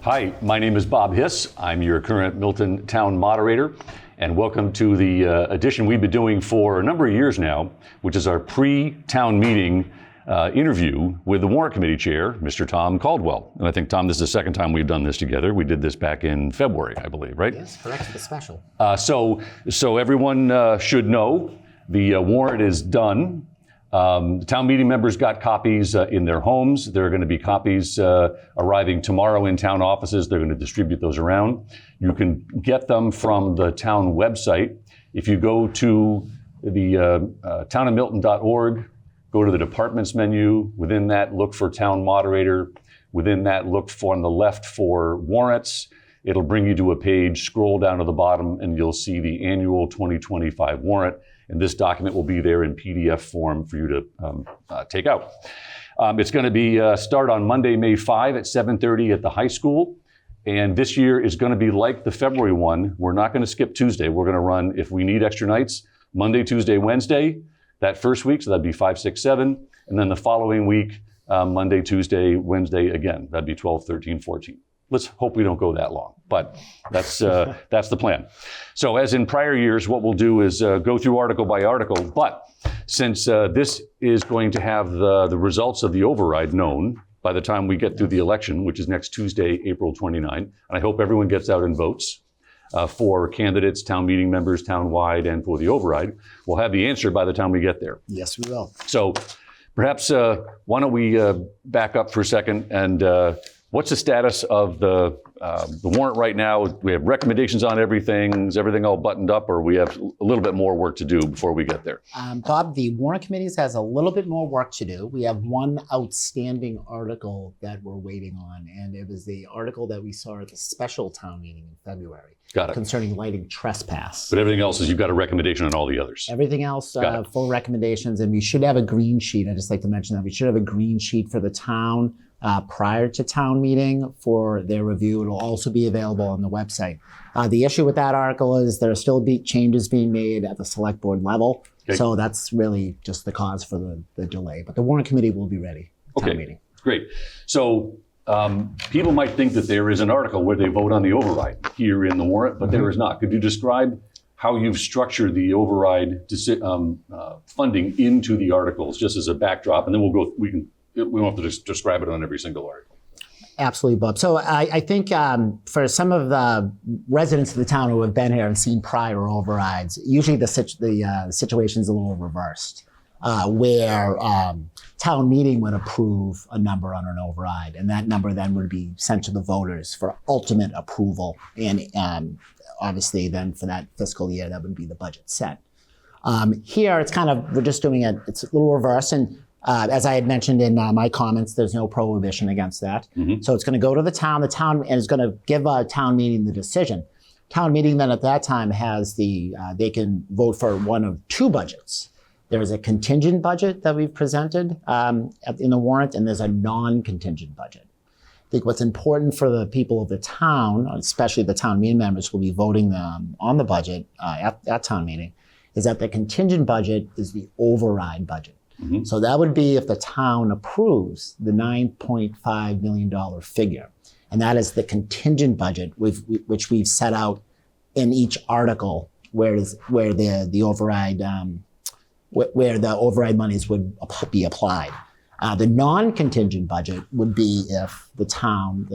Hi, my name is Bob Hiss. I'm your current Milton Town Moderator, and welcome to the edition we've been doing for a number of years now, which is our pre-town meeting interview with the Warrant Committee Chair, Mr. Tom Caldwell. And I think, Tom, this is the second time we've done this together. We did this back in February, I believe, right? Yes, correct, the special. So everyone should know the warrant is done. The town meeting members got copies in their homes. There are going to be copies arriving tomorrow in town offices. They're going to distribute those around. You can get them from the town website. If you go to the townofmilton.org, go to the departments menu. Within that, look for Town Moderator. Within that, look for on the left for warrants. It'll bring you to a page, scroll down to the bottom, and you'll see the annual 2025 warrant. And this document will be there in PDF form for you to take out. It's going to be start on Monday, May 5 at 7:30 at the high school. And this year is going to be like the February one. We're not going to skip Tuesday. We're going to run, if we need extra nights, Monday, Tuesday, Wednesday, that first week. So that'd be 5, 6, 7. And then the following week, Monday, Tuesday, Wednesday again. That'd be 12, 13, 14. Let's hope we don't go that long, but that's the plan. So as in prior years, what we'll do is go through article by article, but since this is going to have the results of the override known by the time we get through the election, which is next Tuesday, April 29, and I hope everyone gets out and votes for candidates, town meeting members, town-wide, and for the override, we'll have the answer by the time we get there. Yes, we will. So perhaps why don't we back up for a second and what's the status of the warrant right now? We have recommendations on everything. Is everything all buttoned up, or we have a little bit more work to do before we get there? Bob, the warrant committee has a little bit more work to do. We have one outstanding article that we're waiting on, and it was the article that we saw at the special town meeting in February. Got it. Concerning lighting trespass. But everything else is you've got a recommendation on all the others. Everything else, full recommendations, and we should have a green sheet. I'd just like to mention that we should have a green sheet for the town prior to town meeting for their review. It'll also be available on the website. The issue with that article is there are still changes being made at the select board level. Okay. So that's really just the cause for the delay. But the warrant committee will be ready. Town meeting. Great. So people might think that there is an article where they vote on the override here in the warrant, but there is not. Could you describe how you've structured the override funding into the articles, just as a backdrop, and then we won't have to describe it on every single article. Absolutely, Bob. So I think for some of the residents of the town who have been here and seen prior overrides, usually the situation is a little reversed, where town meeting would approve a number on an override, and that number then would be sent to the voters for ultimate approval. And obviously then for that fiscal year, that would be the budget set. Here, it's we're just doing it's a little reverse. And as I had mentioned in my comments, there's no prohibition against that. Mm-hmm. So it's going to go to the town, and is going to give a town meeting the decision. Town meeting then at that time has they can vote for one of two budgets. There's a contingent budget that we've presented in the warrant, and there's a non-contingent budget. I think what's important for the people of the town, especially the town meeting members who will be voting on the budget at town meeting, is that the contingent budget is the override budget. Mm-hmm. So that would be if the town approves the $9.5 million figure. And that is the contingent budget which we've set out in each article where the override monies would be applied. The non-contingent budget would be if the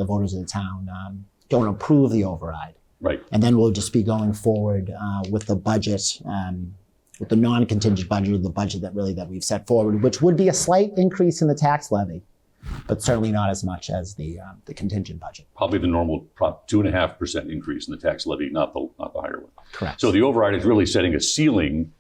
voters of the town don't approve the override. Right. And then we'll just be going forward with the budget, with the non-contingent budget, or the budget that we've set forward, which would be a slight increase in the tax levy, but certainly not as much as the contingent budget. Probably the normal 2.5% increase in the tax levy, not the higher one. Correct. So the override is really setting a ceiling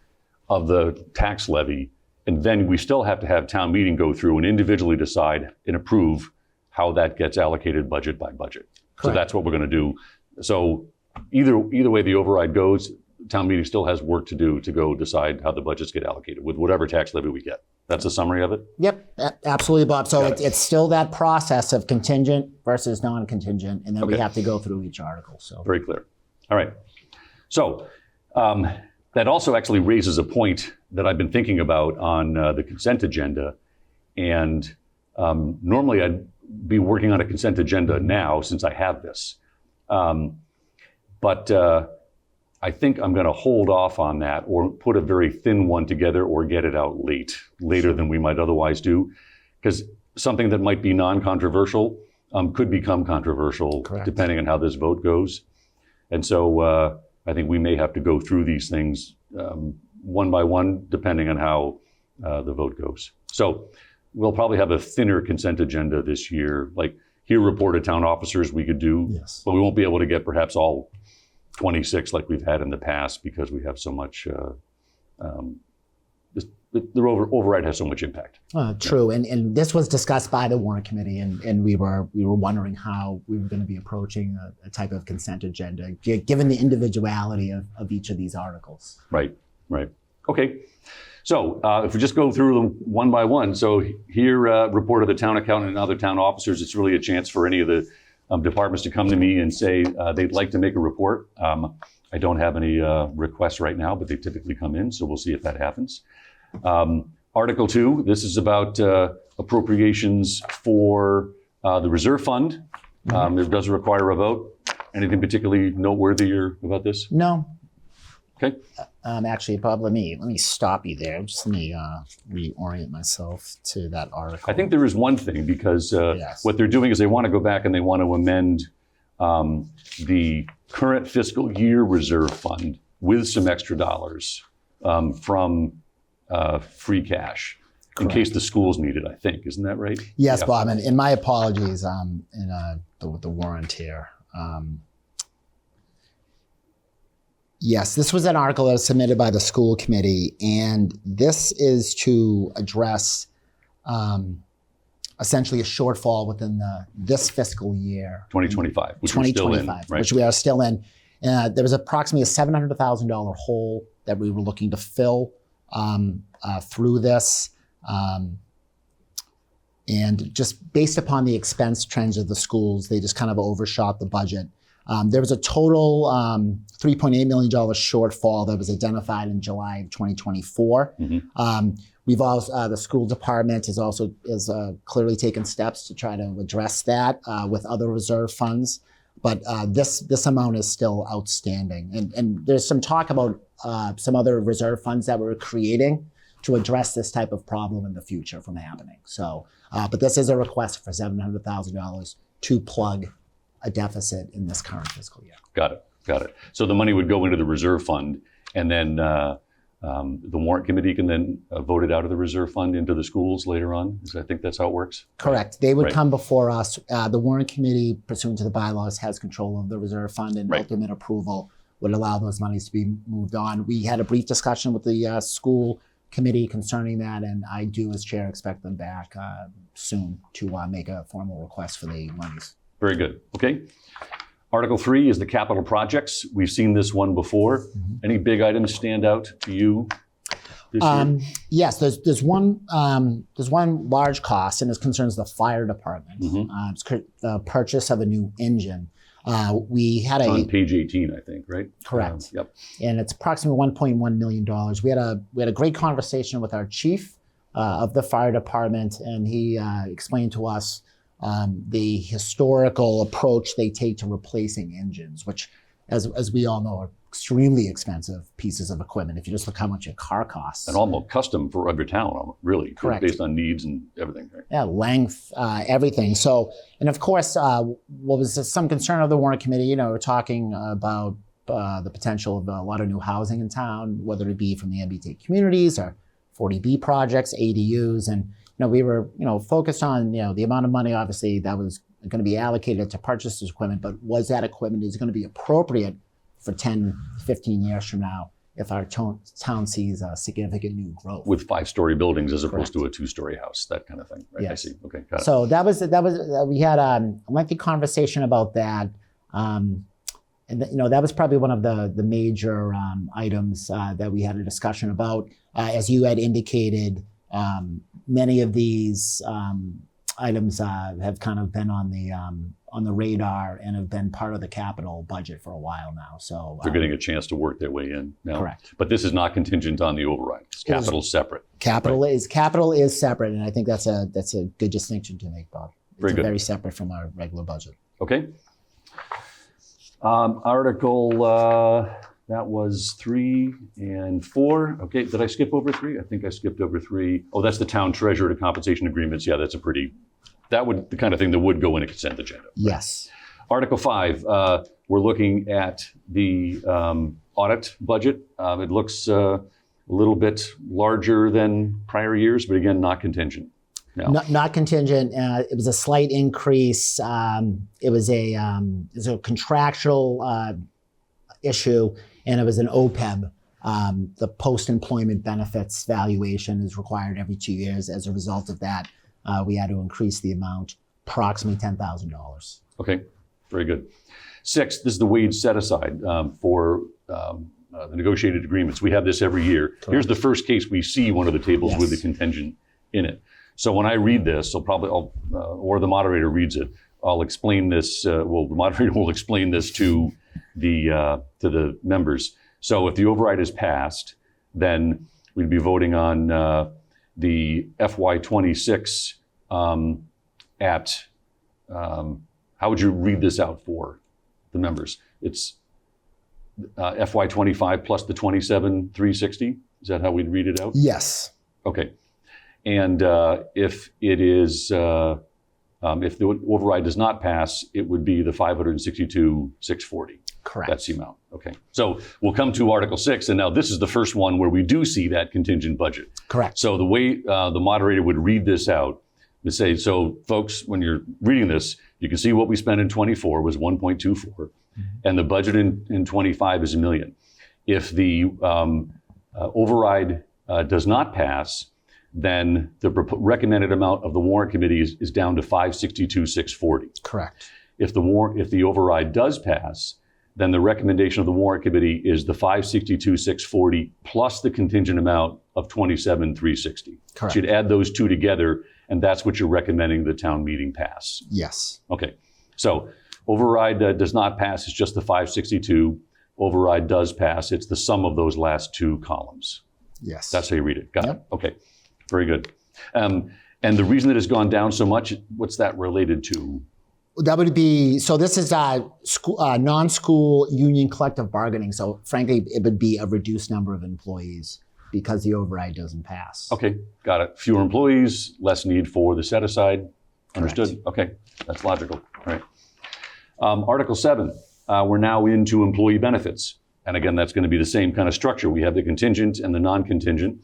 of the tax levy, and then we still have to have town meeting go through and individually decide and approve how that gets allocated budget by budget. Correct. So that's what we're going to do. So either way the override goes, town meeting still has work to do to go decide how the budgets get allocated with whatever tax levy we get. That's a summary of it? Yep, absolutely, Bob. So it's still that process of contingent versus non-contingent, and then we have to go through each article. So very clear. All right. So that also actually raises a point that I've been thinking about on the consent agenda. And normally I'd be working on a consent agenda now since I have this. But I think I'm going to hold off on that or put a very thin one together or get it out later than we might otherwise do. Because something that might be non-controversial could become controversial. Correct. Depending on how this vote goes. And so I think we may have to go through these things one by one, depending on how the vote goes. So we'll probably have a thinner consent agenda this year. Like here reported town officers we could do, Yes. but we won't be able to get perhaps all 26 like we've had in the past because we have so much, the override has so much impact. True, and this was discussed by the Warrant Committee, and we were wondering how we were going to be approaching a type of consent agenda, given the individuality of each of these articles. Right. Okay. So if we just go through them one by one. So here, report of the town accountant and other town officers, it's really a chance for any of the departments to come to me and say they'd like to make a report. I don't have any requests right now, but they typically come in, so we'll see if that happens. Article 2, this is about appropriations for the reserve fund. It does require a vote. Anything particularly noteworthy about this? No. Okay. Actually, Bob, let me stop you there. Just let me reorient myself to that article. I think there is one thing because Yes. what they're doing is they want to go back and they want to amend the current fiscal year reserve fund with some extra dollars from free cash in case the schools need it, I think. Isn't that right? Yes, Yeah. Bob, and my apologies in the warrant here. Yes, this was an article that was submitted by the school committee, and this is to address essentially a shortfall within this fiscal year. 2025, which we're still in, right? Which we are still in. There was approximately a $700,000 hole that we were looking to fill through this. And just based upon the expense trends of the schools, they just kind of overshot the budget. There was a total $3.8 million shortfall that was identified in July of 2024. We've also, the school department has also clearly taken steps to try to address that with other reserve funds. But this amount is still outstanding. And there's some talk about some other reserve funds that we're creating to address this type of problem in the future from happening. So, but this is a request for $700,000 to plug a deficit in this current fiscal year. Got it. So the money would go into the reserve fund, and then the warrant committee can then vote it out of the reserve fund into the schools later on. I think that's how it works. Correct. They would Right. come before us. The warrant committee, pursuant to the bylaws, has control of the reserve fund, and Right. ultimate approval would allow those monies to be moved on. We had a brief discussion with the school committee concerning that, and I do, as chair, expect them back soon to make a formal request for the monies. Very good. Okay. Article 3 is the capital projects. We've seen this one before. Any big items stand out to you this year? Yes, there's one large cost, and it concerns the fire department. It's the purchase of a new engine. We had It's on page 18, I think, right? Correct. Yep. And it's approximately $1.1 million. We had a great conversation with our chief of the fire department, and he explained to us the historical approach they take to replacing engines, which, as we all know, are extremely expensive pieces of equipment. If you just look how much a car costs. And almost custom for every town, really. Correct. Based on needs and everything, right? Yeah, length, everything. So, and of course, what was some concern of the Warrant Committee, we're talking about the potential of a lot of new housing in town, whether it be from the MBTA communities or 40B projects, ADUs, and we were focused on the amount of money, obviously, that was going to be allocated to purchase this equipment, but was that equipment is going to be appropriate for 10, 15 years from now if our town sees a significant new growth. With 5-story buildings as opposed Correct. to a 2-story house, that kind of thing, right? Yes. I see. Okay, got it. So we had a lengthy conversation about that. And that was probably one of the major items that we had a discussion about. As you had indicated, many of these items have kind of been on the radar and have been part of the capital budget for a while now. So They're getting a chance to work their way in now. Correct. But this is not contingent on the override. Capital's separate. capital is separate, and I think that's a good distinction to make, Bob. Very good. Very separate from our regular budget. Okay. Article, that was 3 and 4. Okay, did I skip over 3? I think I skipped over 3. Oh, that's the town treasurer to compensation agreements. Yeah, that's the kind of thing that would go in a consent agenda. Yes. Article 5, we're looking at the audit budget. It looks a little bit larger than prior years, but again, not contingent. No. Not contingent. It was a slight increase. It was a contractual issue, and it was an OPEB. The post-employment benefits valuation is required every 2 years. As a result of that, we had to increase the amount, approximately $10,000. Okay, very good. 6, this is the wage set aside for the negotiated agreements. We have this every year. Correct. Here's the first case we see one of the tables with the contingent in it. So when I read this, or the moderator reads it, I'll explain this. The moderator will explain this to the members. So if the override is passed, then we'd be voting on the FY26 at. How would you read this out for the members? It's FY25 plus the 27,360. Is that how we'd read it out? Yes. Okay. And if it is, if the override does not pass, it would be the 562,640. Correct. That's the amount. Okay. So we'll come to Article 6, and now this is the first one where we do see that contingent budget. Correct. So the way the moderator would read this out is say, so folks, when you're reading this, you can see what we spent in 24 was 1.24, and the budget in 25 is $1 million. If the override does not pass, then the recommended amount of the warrant committee is down to 562,640. Correct. If the override does pass, then the recommendation of the warrant committee is the 562,640 plus the contingent amount of 27,360. Correct. So you'd add those two together, and that's what you're recommending the town meeting pass. Yes. Okay. So override does not pass, it's just the 562. Override does pass, it's the sum of those last two columns. Yes. That's how you read it. Got it. Okay. Very good. And the reason that it's gone down so much, what's that related to? That would be, so this is non-school union collective bargaining. So frankly, it would be a reduced number of employees because the override doesn't pass. Okay, got it. Fewer employees, less need for the set aside. Understood. Correct. Okay, that's logical. All right. Article 7, we're now into employee benefits. And again, that's going to be the same kind of structure. We have the contingent and the non-contingent.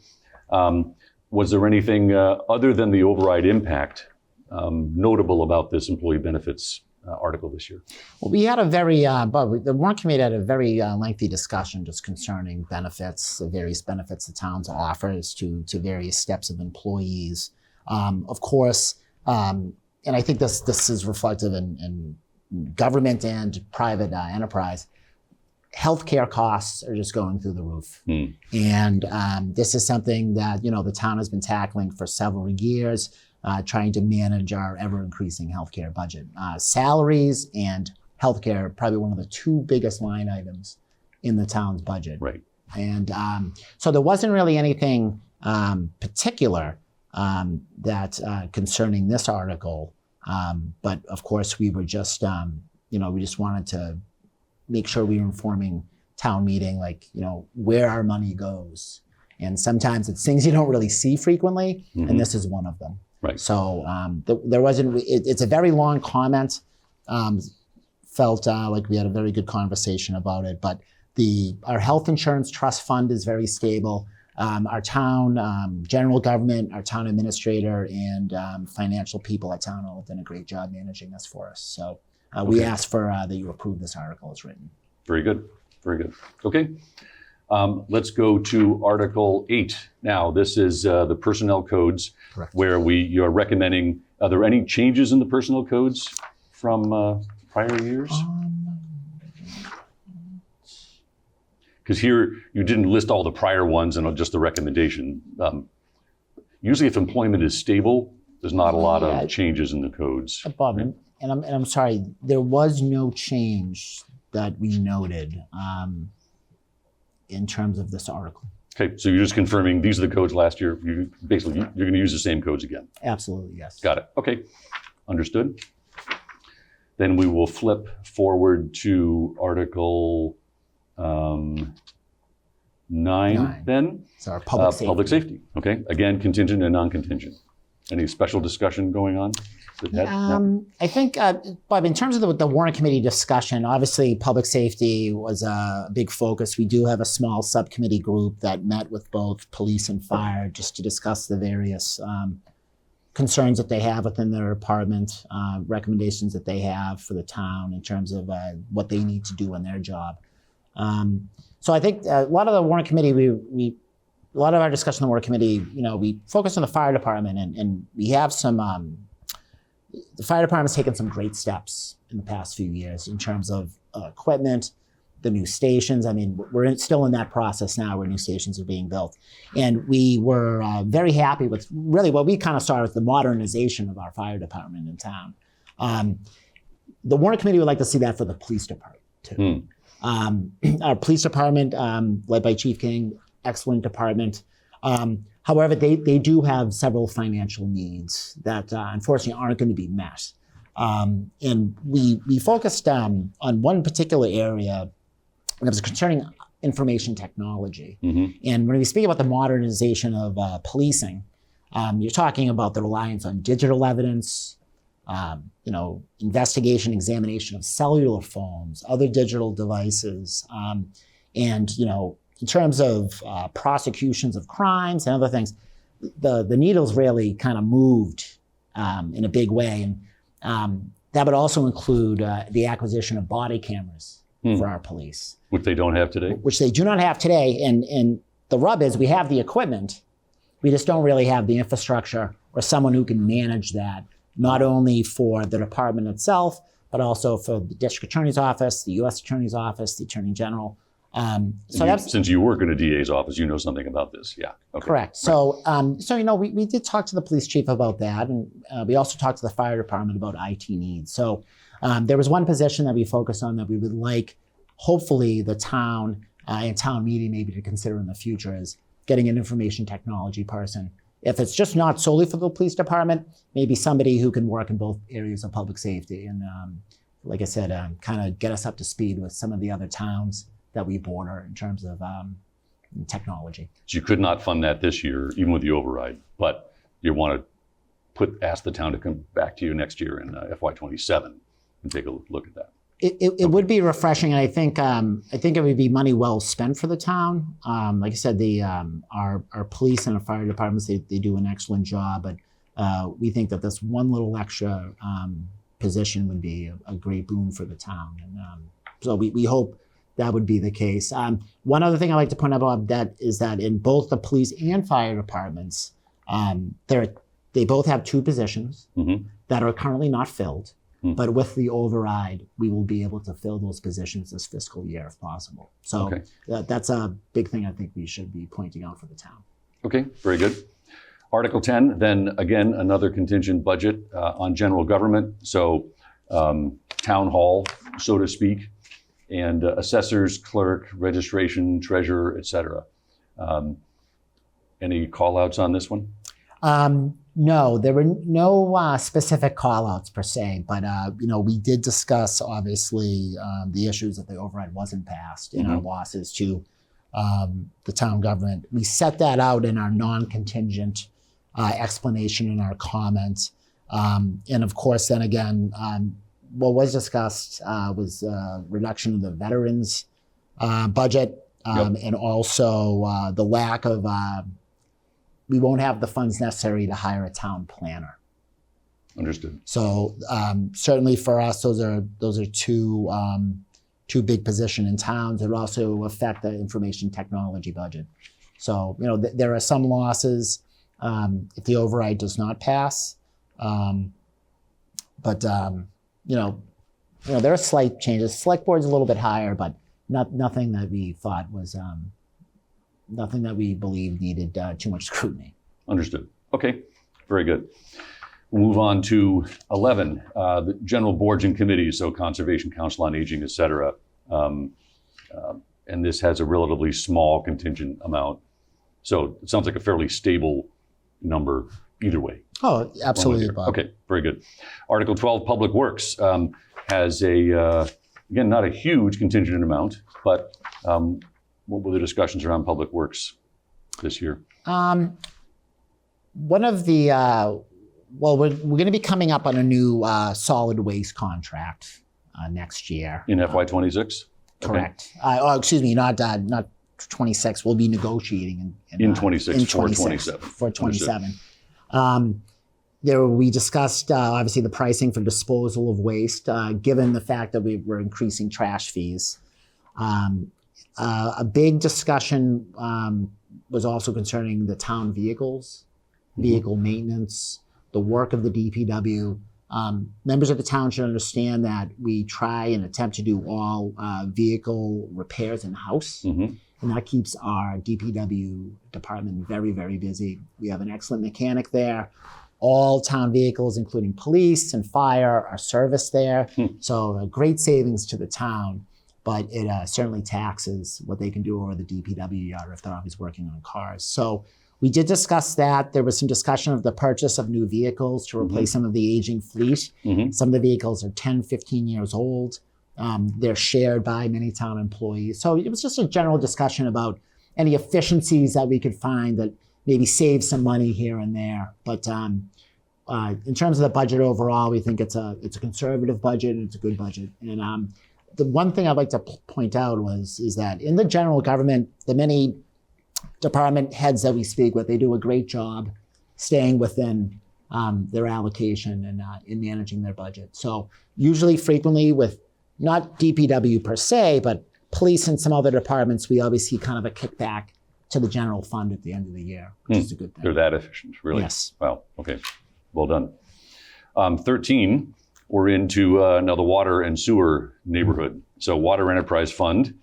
Was there anything other than the override impact notable about this employee benefits article this year? Well, we had the Warrant Committee had a very lengthy discussion just concerning benefits, the various benefits the town offers to various steps of employees. Of course, and I think this is reflective in government and private enterprise. Healthcare costs are just going through the roof. And this is something that, the town has been tackling for several years, trying to manage our ever-increasing healthcare budget. Salaries and healthcare are probably one of the two biggest line items in the town's budget. Right. And so there wasn't really anything particular that concerning this article. But of course, we were just, we just wanted to make sure we were informing town meeting, where our money goes. And sometimes it's things you don't really see frequently, and this is one of them. Right. So there wasn't, it's a very long comment. Felt like we had a very good conversation about it, but our health insurance trust fund is very stable. Our town general government, our town administrator, and financial people at town hall have done a great job managing this for us. So we ask for that you approve this article as written. Very good. Very good. Okay. Let's go to Article 8. Now, this is the personnel codes. Correct. Where you're recommending, are there any changes in the personnel codes from prior years? Because here you didn't list all the prior ones and just the recommendation. Usually if employment is stable, there's not a lot of changes in the codes. Bob, right? and I'm sorry, there was no change that we noted in terms of this article. Okay, so you're just confirming these are the codes last year. You're going to use the same codes again. Absolutely, yes. Got it. Okay, Understood? Then we will flip forward to Article 9 then. So our public safety. Public safety, okay. Again, contingent and non-contingent. Any special discussion going on? I think, Bob, in terms of the Warrant Committee discussion, obviously public safety was a big focus. We do have a small subcommittee group that met with both police and fire just to discuss the various concerns that they have within their department, recommendations that they have for the town in terms of what they need to do in their job. So I think a lot of the Warrant Committee, a lot of our discussion in the Warrant Committee, we focus on the fire department, and we have some. The fire department's taken some great steps in the past few years in terms of equipment, the new stations. I mean, we're still in that process now where new stations are being built. And we were very happy with really what we kind of saw as the modernization of our fire department in town. The Warrant Committee would like to see that for the police department too. Our police department, led by Chief King, excellent department. However, they do have several financial needs that unfortunately aren't going to be met. And we focused on one particular area that was concerning information technology. And when we speak about the modernization of policing, you're talking about the reliance on digital evidence, investigation, examination of cellular phones, other digital devices, and in terms of prosecutions of crimes and other things, the needle's really kind of moved in a big way. And that would also include the acquisition of body cameras for our police. Which they don't have today? Which they do not have today. And the rub is we have the equipment, we just don't really have the infrastructure or someone who can manage that, not only for the department itself, but also for the district attorney's office, the U.S. attorney's office, the attorney general. Since you work in a DA's office, you know something about this, yeah. Okay. Correct. So, we did talk to the police chief about that, and we also talked to the fire department about IT needs. So, there was one position that we focused on that we would like, hopefully, the town and town meeting maybe to consider in the future is getting an information technology person. If it's just not solely for the police department, maybe somebody who can work in both areas of public safety, and like I said, kind of get us up to speed with some of the other towns that we border in terms of technology. So you could not fund that this year, even with the override, but you want to ask the town to come back to you next year in FY27 and take a look at that. It would be refreshing, and I think it would be money well spent for the town. Like I said, our police and our fire departments, they do an excellent job, but we think that this one little extra position would be a great boon for the town. And so we hope that would be the case. One other thing I'd like to point out about that is that in both the police and fire departments, they both have two positions that are currently not filled, but with the override, we will be able to fill those positions this fiscal year if possible. So that's a big thing I think we should be pointing out for the town. Okay, very good. Article 10, then again, another contingent budget on general government. So town hall, so to speak, and assessors, clerk, registration, treasurer, et cetera. Any call outs on this one? No, there were no specific call outs per se, but we did discuss obviously the issues that the override wasn't passed and our losses to the town government. We set that out in our non-contingent explanation in our comments. And of course, then again, what was discussed was reduction of the veterans budget and also the lack of, we won't have the funds necessary to hire a town planner. Understood. So certainly for us, those are two big positions in towns. It would also affect the information technology budget. So, there are some losses if the override does not pass. But there are slight changes. Select board's a little bit higher, but nothing that we thought was, nothing that we believe needed too much scrutiny. Understood. Okay, very good. We'll move on to 11, the general boards and committees, so Conservation Council on Aging, et cetera. And this has a relatively small contingent amount. So it sounds like a fairly stable number either way. Oh, absolutely, Bob. Okay, very good. Article 12, Public Works, has again, not a huge contingent amount, but what were the discussions around Public Works this year? One of the, we're going to be coming up on a new solid waste contract next year. In FY26? Correct. Excuse me, not 26. We'll be negotiating in 26 for 27. For 27. We discussed obviously the pricing for disposal of waste, given the fact that we're increasing trash fees. A big discussion was also concerning the town vehicles, vehicle maintenance, the work of the DPW. Members of the town should understand that we try and attempt to do all vehicle repairs in-house. And that keeps our DPW department very, very busy. We have an excellent mechanic there. All town vehicles, including police and fire, are serviced there. So great savings to the town, but it certainly taxes what they can do over the DPW yard if they're always working on cars. So we did discuss that. There was some discussion of the purchase of new vehicles to replace some of the aging fleet. Some of the vehicles are 10, 15 years old. They're shared by many town employees. So it was just a general discussion about any efficiencies that we could find that maybe save some money here and there. But in terms of the budget overall, we think it's a conservative budget and it's a good budget. And the one thing I'd like to point out is that in the general government, the many department heads that we speak with, they do a great job staying within their allocation and in managing their budget. So usually, frequently with not DPW per se, but police and some other departments, we always see kind of a kickback to the general fund at the end of the year, which is a good thing. They're that efficient, really? Yes. Wow, okay, well done. 13, we're into now the water and sewer neighborhood. So Water Enterprise Fund,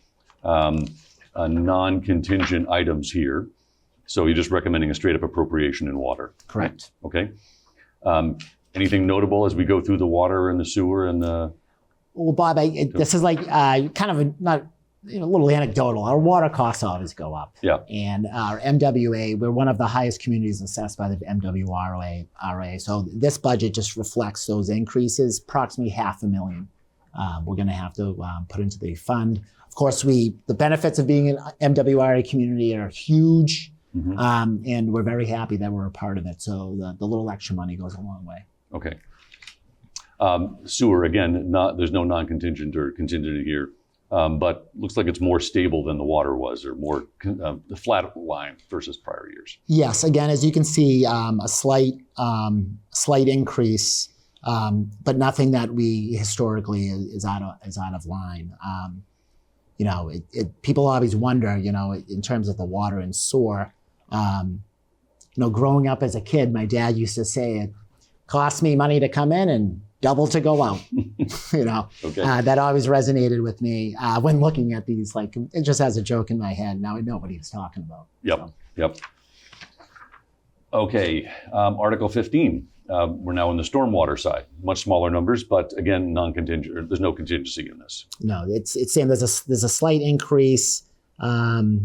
non-contingent items here. So you're just recommending a straight up appropriation in water? Correct. Okay. Anything notable as we go through the water and the sewer and the... Well, Bob, this is like kind of a little anecdotal. Our water costs always go up. Yeah. And our MWA, we're one of the highest communities assessed by the MWRA. So this budget just reflects those increases, approximately $500,000. We're going to have to put into the fund. Of course, the benefits of being an MWRA community are huge, and we're very happy that we're a part of it. So the little extra money goes a long way. Okay. Sewer, again, there's no non-contingent or contingent here, but looks like it's more stable than the water was, or more the flat line versus prior years. Yes, again, as you can see, a slight increase, but nothing that we historically is out of line. People always wonder, in terms of the water and sewer. Growing up as a kid, my dad used to say it cost me money to come in and double to go out. That always resonated with me when looking at these. Like, it just has a joke in my head. Now I know what he was talking about. Yep. Okay, Article 15. We're now on the stormwater side. Much smaller numbers, but again, non-contingent. There's no contingency in this. No, it's same. There's a slight increase to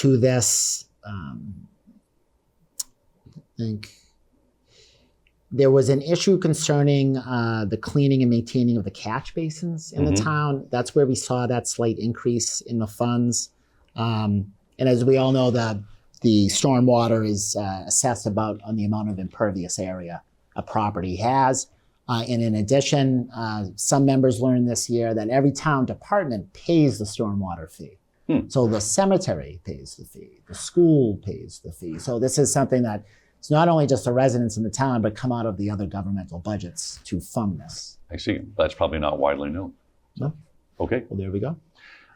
this. I think there was an issue concerning the cleaning and maintaining of the catch basins in the town. That's where we saw that slight increase in the funds. And as we all know, the stormwater is assessed about on the amount of impervious area a property has. And in addition, some members learned this year that every town department pays the stormwater fee. So the cemetery pays the fee, the school pays the fee. So this is something that it's not only just the residents in the town, but come out of the other governmental budgets to fund this. I see. That's probably not widely known. No. Okay. Well, there we go.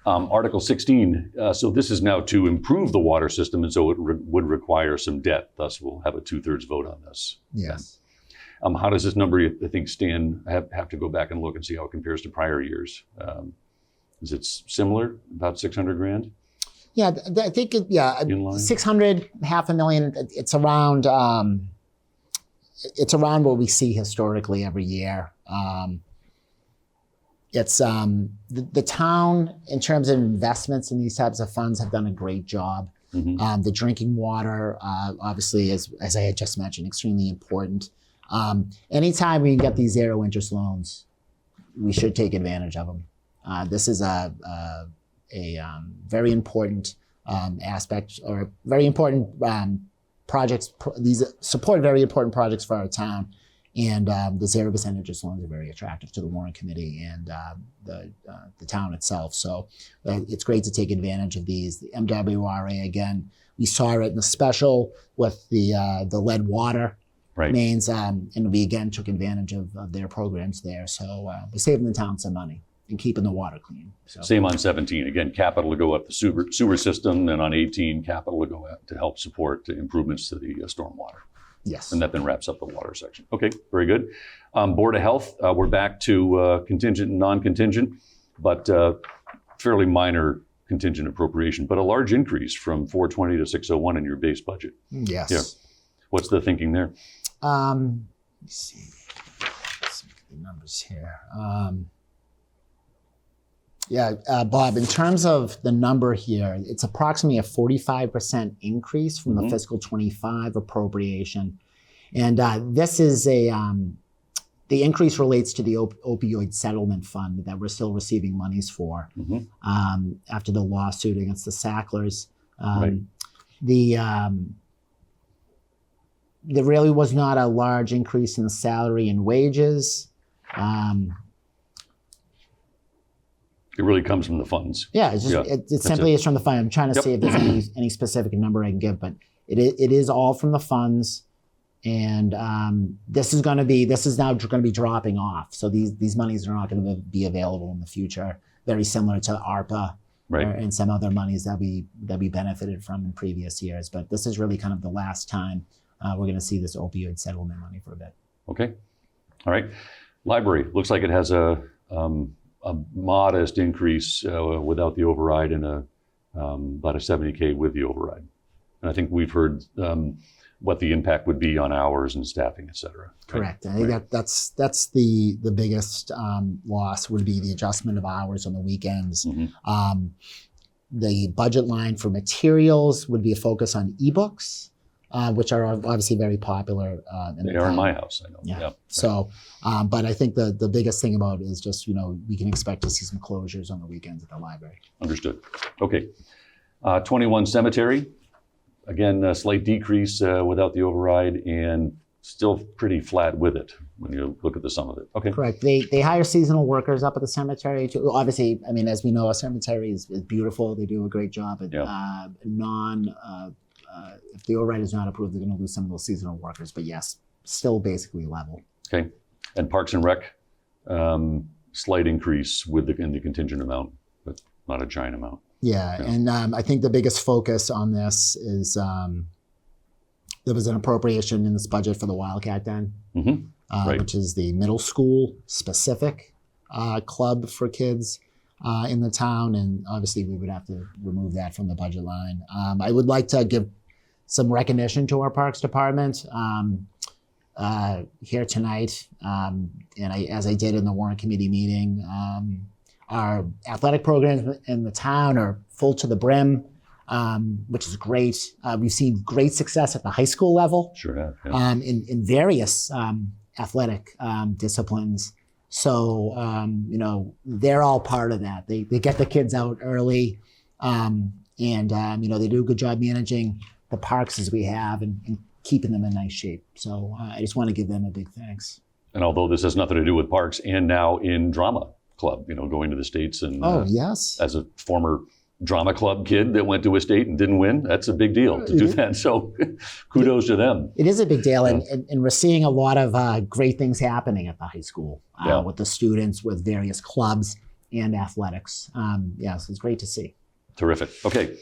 Article 16. So this is now to improve the water system, and so it would require some debt. Thus, we'll have a 2/3 vote on this. Yes. How does this number, I think, stand? I have to go back and look and see how it compares to prior years. Is it similar? About $600,000? Yeah, I think, 600, $500,000. It's around what we see historically every year. It's the town, in terms of investments in these types of funds, have done a great job. The drinking water, obviously, as I had just mentioned, extremely important. Anytime we can get these zero interest loans, we should take advantage of them. This is a very important aspect, or very important projects. These support very important projects for our town, and the 0% interest loans are very attractive to the Warrant Committee and the town itself. So it's great to take advantage of these. The MWRA, again, we saw it in the special with the lead water mains, and we again took advantage of their programs there. So we're saving the town some money and keeping the water clean. So. Same on 17. Again, capital to go up the sewer system, and on 18, capital to go out to help support improvements to the stormwater. Yes. And that then wraps up the water section. Okay, very good. Board of Health, we're back to contingent and non-contingent, but fairly minor contingent appropriation, but a large increase from 420 to 601 in your base budget. Yes. Yeah. What's the thinking there? Let me see. Let's look at the numbers here. Bob, in terms of the number here, it's approximately a 45% increase from the fiscal 25 appropriation. And this is the increase relates to the opioid settlement fund that we're still receiving monies for after the lawsuit against the Sacklers. There really was not a large increase in the salary and wages. It really comes from the funds. Yeah, it's just, it simply is from the fund. I'm trying to see if there's any specific number I can give, but it is all from the funds. And this is now going to be dropping off. So these monies are not going to be available in the future. Very similar to ARPA and some other monies that we benefited from in previous years. But this is really kind of the last time we're going to see this opioid settlement money for a bit. Okay. All right. Library looks like it has a modest increase without the override and about a $70K with the override. And I think we've heard what the impact would be on hours and staffing, et cetera. Correct. I think that's the biggest loss would be the adjustment of hours on the weekends. The budget line for materials would be a focus on ebooks, which are obviously very popular. They are in my house, I know. Yeah. So, but I think the biggest thing about it is just, we can expect to see some closures on the weekends at the library. Understood. Okay. 21 cemetery. Again, a slight decrease without the override, and still pretty flat with it when you look at the sum of it. Okay. Correct. They hire seasonal workers up at the cemetery. Obviously, I mean, as we know, our cemetery is beautiful. They do a great job. But if the override is not approved, they're going to lose some of those seasonal workers. But yes, still basically level. Okay. And Parks and Rec, slight increase in the contingent amount, but not a giant amount. Yeah, and I think the biggest focus on this is there was an appropriation in this budget for the Wildcat Den, which is the middle school specific club for kids in the town, and obviously we would have to remove that from the budget line. I would like to give some recognition to our Parks Department here tonight, and as I did in the Warrant Committee meeting. Our athletic programs in the town are full to the brim, which is great. We've seen great success at the high school level. Sure have. Yeah. In various athletic disciplines. So, they're all part of that. They get the kids out early, and they do a good job managing the parks as we have and keeping them in nice shape. So I just want to give them a big thanks. And although this has nothing to do with parks, and now in drama club, going to the States, and yes, as a former drama club kid that went to a state and didn't win, that's a big deal to do that. So kudos to them. It is a big deal, and we're seeing a lot of great things happening at the high school with the students, with various clubs and athletics. Yes, it's great to see. Terrific. Okay,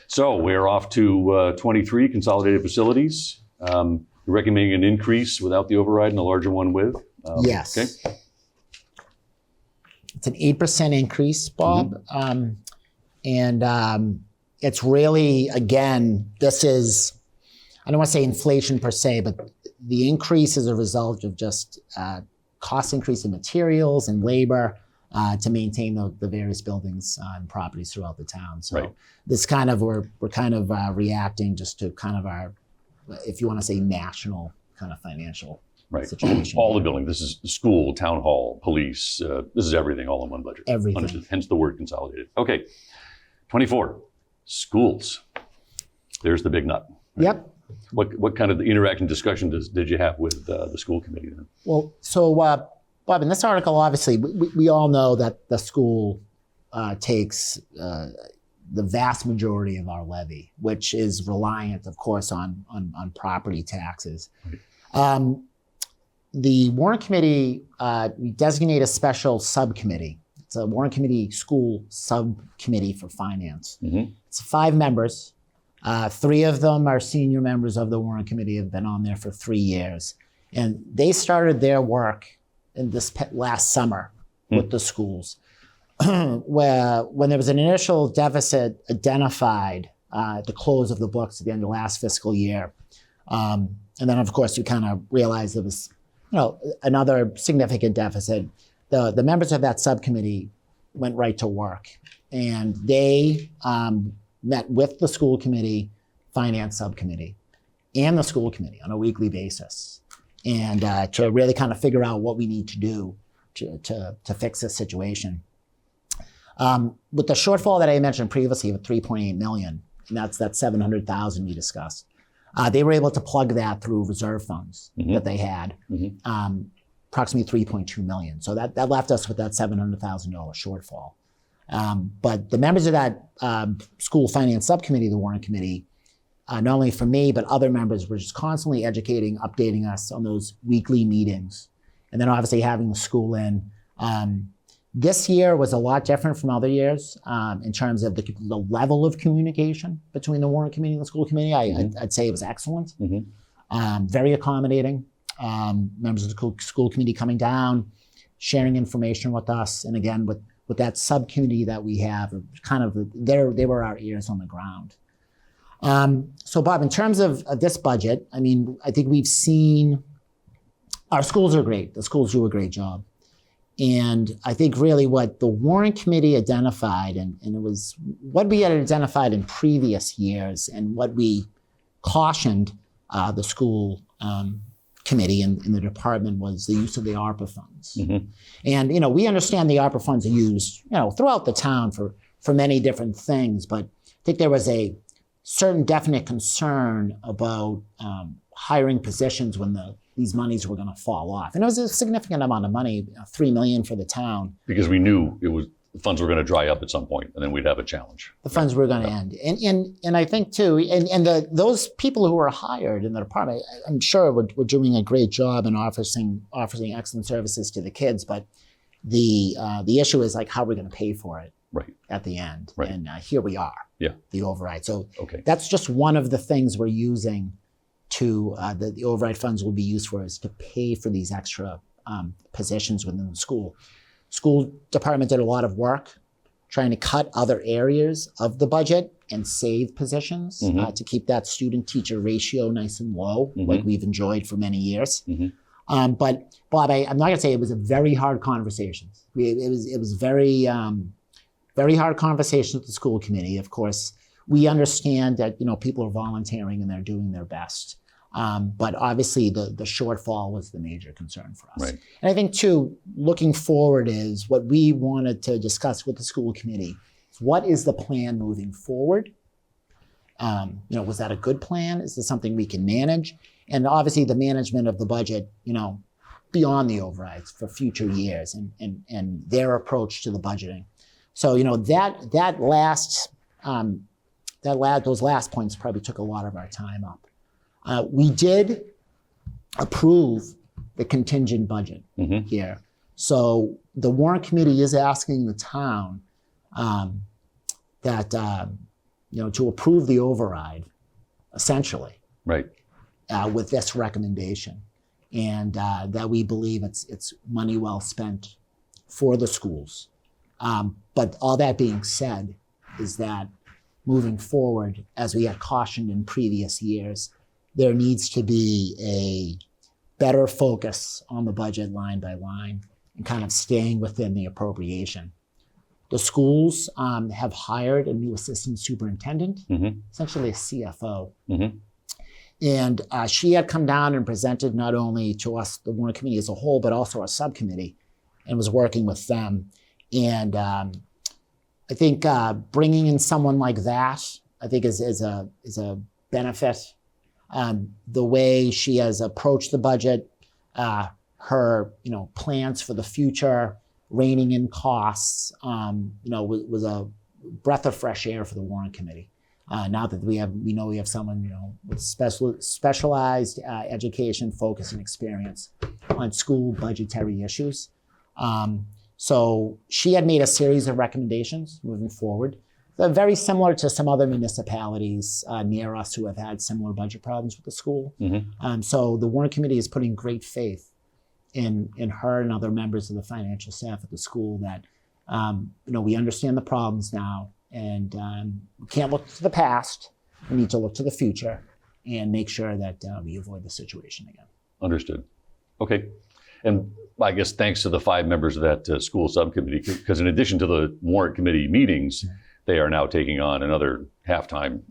so we're off to 23 consolidated facilities. You're recommending an increase without the override and a larger one with? Yes. Okay. It's an 8% increase, Bob. And it's really, again, this is, I don't want to say inflation per se, but the increase is a result of just cost increase in materials and labor. to maintain the various buildings and properties throughout the town. So Right. this kind of, we're kind of reacting just to kind of our, if you want to say, national kind of financial Right. situation. All the buildings. This is school, town hall, police. This is everything all in one budget. Everything. Understood. Hence the word consolidated. Okay. 24, schools. There's the big nut. Yep. What kind of interaction discussion did you have with the school committee then? Well, so Bob, in this article, obviously, we all know that the school takes the vast majority of our levy, which is reliant, of course, on property taxes. Right. The Warrant Committee, we designate a special subcommittee. It's a Warrant Committee School Subcommittee for Finance. Mm-hmm. It's 5 members. 3 of them are senior members of the Warrant Committee, have been on there for 3 years. And they started their work in this last summer with the schools, where when there was an initial deficit identified at the close of the books at the end of last fiscal year. And then, of course, you kind of realized there was another significant deficit. The members of that subcommittee went right to work, and they met with the school committee, finance subcommittee, and the school committee on a weekly basis, and to really kind of figure out what we need to do to fix this situation. With the shortfall that I mentioned previously of 3.8 million, and that's that 700,000 we discussed, they were able to plug that through reserve funds that they had, approximately 3.2 million. So that left us with that $700,000 shortfall. But the members of that school finance subcommittee, the Warrant Committee, not only for me, but other members, were just constantly educating, updating us on those weekly meetings. And then obviously having the school in. This year was a lot different from other years in terms of the level of communication between the Warrant Committee and the school committee. I'd say it was excellent, very accommodating. Members of the school committee coming down, sharing information with us. And again, with that subcommittee that we have, kind of they were our ears on the ground. So Bob, in terms of this budget, I mean, I think we've seen our schools are great. The schools do a great job. And I think really what the Warrant Committee identified, and it was what we had identified in previous years and what we cautioned the school committee and the department, was the use of the ARPA funds. And, we understand the ARPA funds are used, throughout the town for many different things, but I think there was a certain definite concern about hiring positions when these monies were going to fall off. And it was a significant amount of money, $3 million for the town. Because we knew the funds were going to dry up at some point, and then we'd have a challenge. The funds were going to end. And I think too, those people who were hired in the department, I'm sure were doing a great job in offering excellent services to the kids, but the issue is like, how are we going to pay for it at the end? Right. And here we are, the override. So that's just one of the things we're using to, the override funds will be used for, is to pay for these extra positions within the school. School department did a lot of work trying to cut other areas of the budget and save positions to keep that student-teacher ratio nice and low, like we've enjoyed for many years. But Bob, I'm not going to say it was a very hard conversation. It was very, very hard conversation with the school committee. Of course, we understand that people are volunteering and they're doing their best. But obviously the shortfall was the major concern for us. Right. And I think too, looking forward, is what we wanted to discuss with the school committee. What is the plan moving forward? Was that a good plan? Is this something we can manage? And obviously the management of the budget, beyond the overrides for future years and their approach to the budgeting. So, those last points probably took a lot of our time up. We did approve the contingent budget here. So the Warrant Committee is asking the town that to approve the override, essentially, with this recommendation, and that we believe it's money well spent for the schools. But all that being said, is that moving forward, as we had cautioned in previous years, there needs to be a better focus on the budget line by line, and kind of staying within the appropriation. The schools have hired a new assistant superintendent, essentially a CFO. And she had come down and presented not only to us, the Warrant Committee as a whole, but also our subcommittee, and was working with them. And I think bringing in someone like that, I think is a benefit. The way she has approached the budget, her plans for the future, reining in costs, was a breath of fresh air for the Warrant Committee. Now that we know we have someone with specialized education, focus, and experience on school budgetary issues. So she had made a series of recommendations moving forward. They're very similar to some other municipalities near us who have had similar budget problems with the school. So the Warrant Committee is putting great faith in her and other members of the financial staff at the school that we understand the problems now, and we can't look to the past. We need to look to the future and make sure that we avoid the situation again. Understood. Okay. And I guess thanks to the 5 members of that school subcommittee, because in addition to the Warrant Committee meetings, they are now taking on another half-time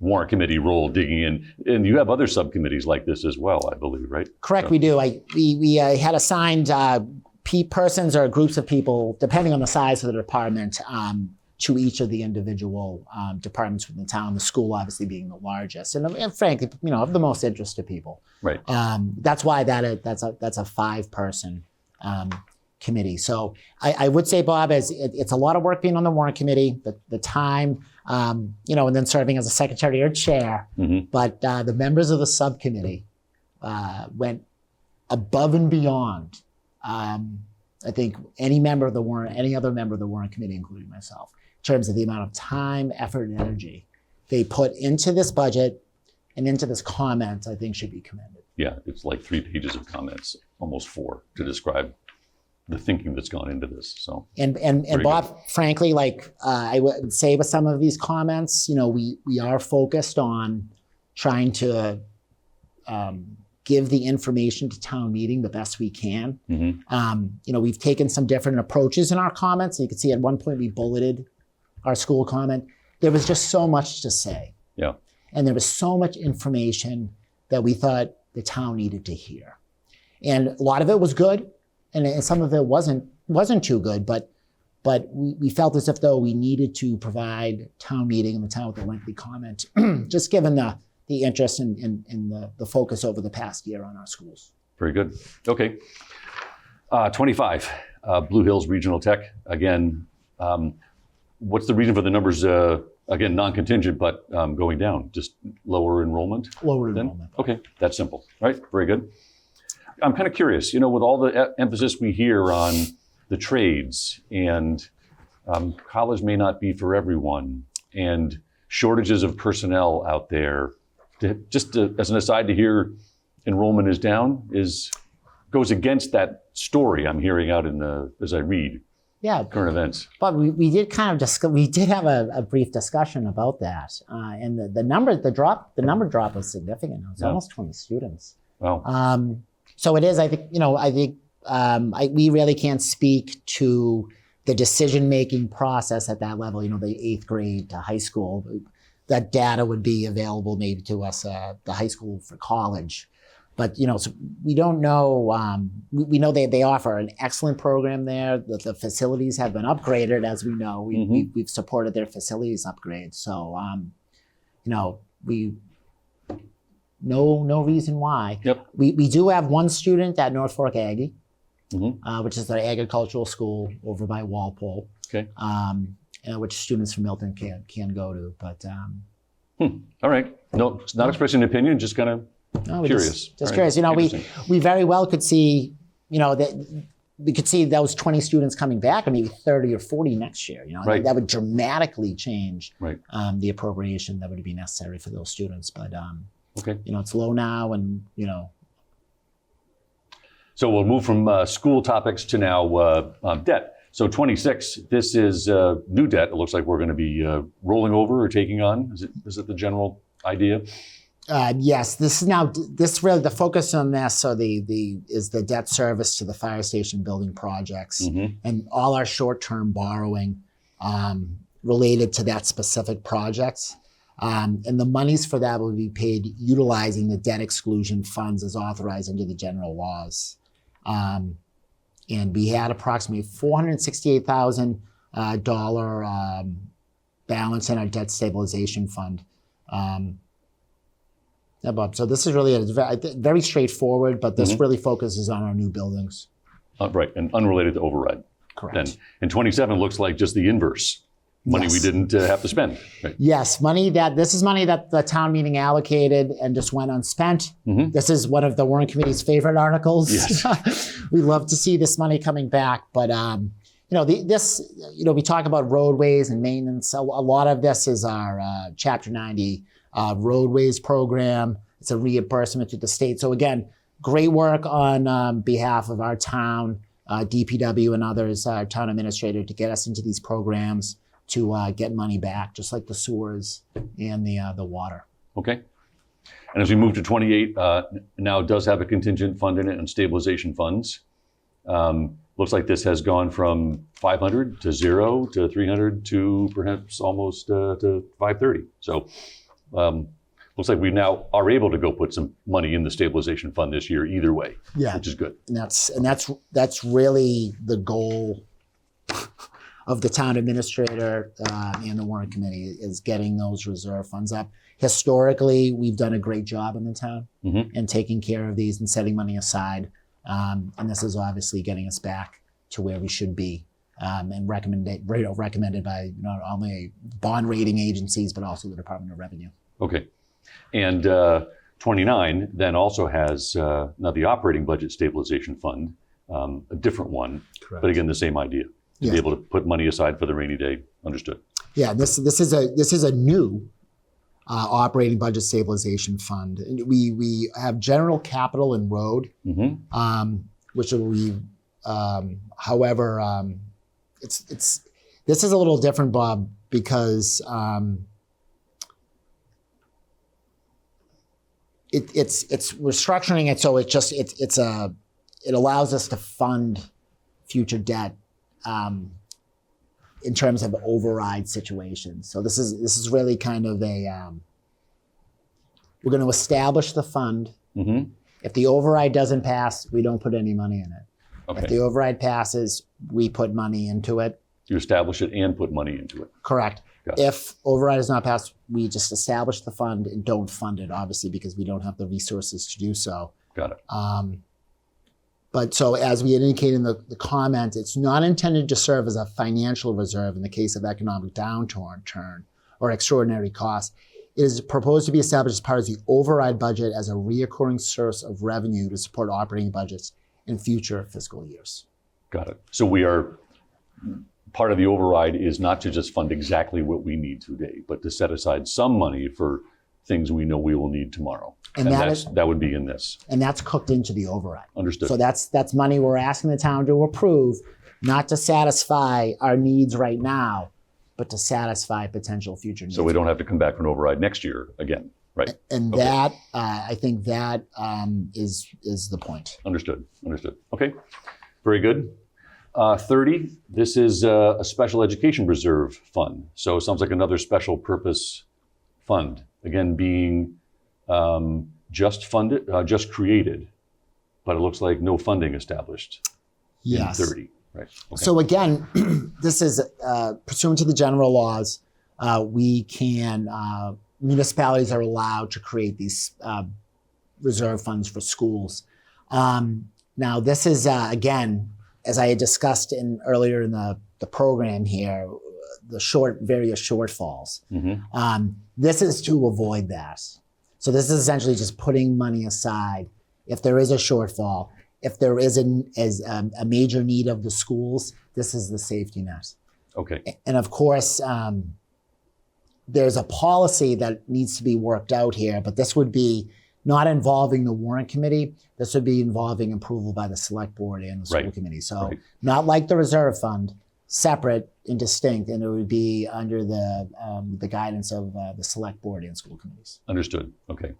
Warrant Committee role, digging in. And you have other subcommittees like this as well, I believe, right? Correct, we do. We had assigned persons or groups of people, depending on the size of the department, to each of the individual departments within the town, the school obviously being the largest, and frankly, of the most interest to people. Right. That's why that's a 5-person committee. So I would say, Bob, it's a lot of work being on the Warrant Committee, the time, and then serving as a secretary or chair. But the members of the subcommittee went above and beyond. I think any other member of the Warrant Committee, including myself, in terms of the amount of time, effort, and energy they put into this budget and into this comment, I think should be commended. Yeah, it's like 3 pages of comments, almost 4, to describe the thinking that's gone into this. So and Bob, good. Frankly, I would say with some of these comments, we are focused on trying to give the information to town meeting the best we can. We've taken some different approaches in our comments. You can see at one point we bulleted our school comment. There was just so much to say. Yeah. And there was so much information that we thought the town needed to hear. And a lot of it was good, and some of it wasn't too good, but we felt as if though we needed to provide town meeting and the town with a lengthy comment, just given the interest and the focus over the past year on our schools. Very good. Okay. 25, Blue Hills Regional Tech. Again, what's the reason for the numbers, again, non-contingent, but going down? Just lower enrollment? Lower enrollment. Okay, that's simple. All right, very good. I'm kind of curious, with all the emphasis we hear on the trades and college may not be for everyone, and shortages of personnel out there, as an aside to hear enrollment is down goes against that story I'm hearing out as I read current events. But we did kind of we did have a brief discussion about that, and the number drop was significant. It was almost 20 students. Wow. So it is. I think we really can't speak to the decision-making process at that level. The 8th grade to high school. That data would be available maybe to us, the high school for college. But, so we don't know. We know they offer an excellent program there. The facilities have been upgraded, as we know. We've supported their facilities upgrades. So, no reason why. Yep. We do have one student at North Fork Aggie, which is their agricultural school over by Walpole. Okay. Which students from Milton can go to, but. All right. No, it's not expressing an opinion, just kind of curious. Just curious. We very well could see, that we could see those 20 students coming back, and maybe 30 or 40 next year. Right. That would dramatically change the appropriation that would be necessary for those students. But okay. It's low now, and So we'll move from school topics to now debt. So 26, this is new debt. It looks like we're going to be rolling over or taking on. Is it the general idea? Yes, this really the focus on this. So is the debt service to the fire station building projects and all our short-term borrowing related to that specific projects. And the monies for that will be paid utilizing the debt exclusion funds as authorized under the general laws. And we had approximately $468,000 balance in our debt stabilization fund. Yeah, Bob. So this is really very straightforward, but this really focuses on our new buildings. Right, and unrelated to override. Correct. And 27 looks like just the inverse. Money we didn't have to spend. Right? Yes, this is money that the town meeting allocated and just went unspent. This is one of the Warrant Committee's favorite articles. Yes. We love to see this money coming back, but we talk about roadways and maintenance. A lot of this is our Chapter 90 roadways program. It's a reimbursement to the state. So again, great work on behalf of our town, DPW and others, our town administrator, to get us into these programs to get money back, just like the sewers and the water. Okay. And as we move to 28, now it does have a contingent fund in it and stabilization funds. Looks like this has gone from 500 to 0 to 300 to perhaps almost to 530. So looks like we now are able to go put some money in the stabilization fund this year either way, which is good. And that's really the goal of the town administrator and the Warrant Committee, is getting those reserve funds up. Historically, we've done a great job in the town in taking care of these and setting money aside. And this is obviously getting us back to where we should be, and recommended by not only bond rating agencies, but also the Department of Revenue. Okay. And 29 then also has now the operating budget stabilization fund, a different one, but again, the same idea. To be able to put money aside for the rainy day. Understood. Yeah, this is a new operating budget stabilization fund. We have general capital and road, which will be, however, this is a little different, Bob, because we're structuring it so it allows us to fund future debt in terms of override situations. So this is really kind of we're going to establish the fund. If the override doesn't pass, we don't put any money in it. If the override passes, we put money into it. You establish it and put money into it. Correct. If override is not passed, we just establish the fund and don't fund it, obviously, because we don't have the resources to do so. Got it. But so as we indicated in the comment, it's not intended to serve as a financial reserve in the case of economic downturn or extraordinary costs. It is proposed to be established as part of the override budget as a reoccurring source of revenue to support operating budgets in future fiscal years. Got it. So part of the override is not to just fund exactly what we need today, but to set aside some money for things we know we will need tomorrow. And that would be in this. And that's cooked into the override. Understood. So that's money we're asking the town to approve, not to satisfy our needs right now, but to satisfy potential future needs. So we don't have to come back for an override next year again, right? And that, I think that is the point. Understood. Okay, very good. 30, this is a special education reserve fund. So it sounds like another special purpose fund. Again, being just created, but it looks like no funding established in 30, right? Okay. So again, this is pursuant to the general laws, municipalities are allowed to create these reserve funds for schools. Now this is, again, as I had discussed earlier in the program here, the various shortfalls. This is to avoid that. So this is essentially just putting money aside if there is a shortfall, if there is a major need of the schools. This is the safety net. Okay. And of course, there's a policy that needs to be worked out here, but this would be not involving the Warrant Committee. This would be involving approval by the Select Board and the School Committee. So not like the Reserve Fund, separate and distinct, and it would be under the guidance of the Select Board and School Committees. Understood. Okay.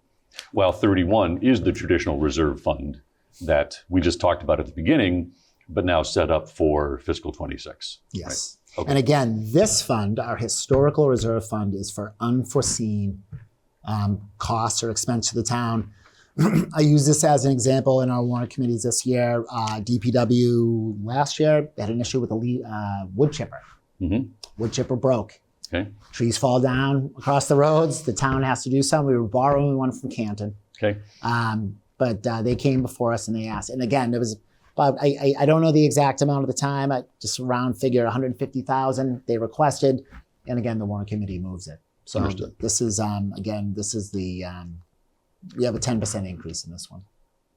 while 31 is the traditional reserve fund that we just talked about at the beginning, but now set up for fiscal 26. Yes. Right? Okay. And again, this fund, our historical reserve fund, is for unforeseen costs or expense to the town. I use this as an example in our warrant committees this year. DPW last year had an issue with a wood chipper. Mm-hmm. Wood chipper broke. Okay. Trees fall down across the roads. The town has to do something. We were borrowing one from Canton. Okay. But they came before us and they asked. And again, there was about, I don't know the exact amount of the time. I just round figure 150,000 they requested. And again, the warrant committee moves it. So Understood. This is, again, this is the, we have a 10% increase in this one.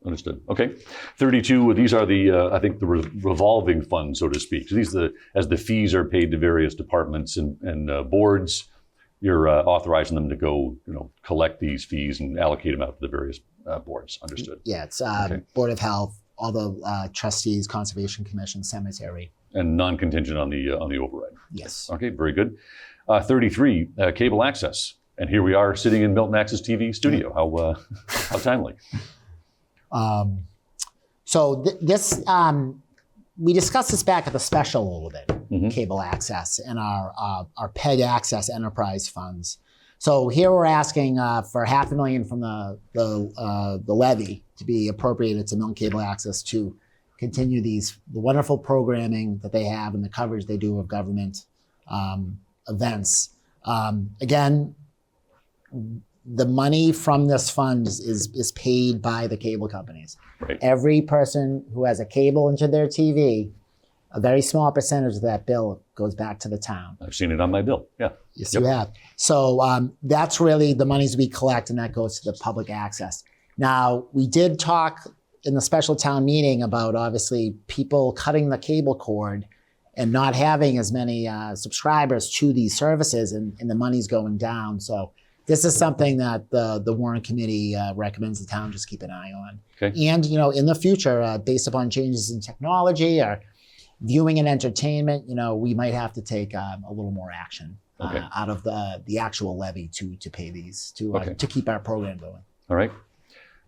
Understood. Okay. 32, these are the, I think, the revolving fund, so to speak. So these are as the fees are paid to various departments and boards, you're authorizing them to go, collect these fees and allocate them out to the various boards. Understood. Yeah, it's Board of Health, all the trustees, Conservation Commission, Cemetery. And non-contingent on the override. Yes. Okay, very good. 33, cable access. And here we are sitting in Milton Access TV studio. How timely. So this, we discussed this back at the special a little bit, cable access and our PEG access enterprise funds. So here we're asking for $500,000 from the levy to be appropriated to Milton Cable Access to continue the wonderful programming that they have and the coverage they do of government events. Again, the money from this fund is paid by the cable companies. Right. Every person who has a cable into their TV, a very small percentage of that bill goes back to the town. I've seen it on my bill. Yeah. Yes, you have. So that's really the monies we collect, and that goes to the public access. Now, we did talk in the special town meeting about obviously people cutting the cable cord and not having as many subscribers to these services, and the money's going down. So this is something that the Warrant Committee recommends the town just keep an eye on. Okay. And in the future, based upon changes in technology or viewing and entertainment, we might have to take a little more action out of the actual levy to pay these to keep our program going. All right.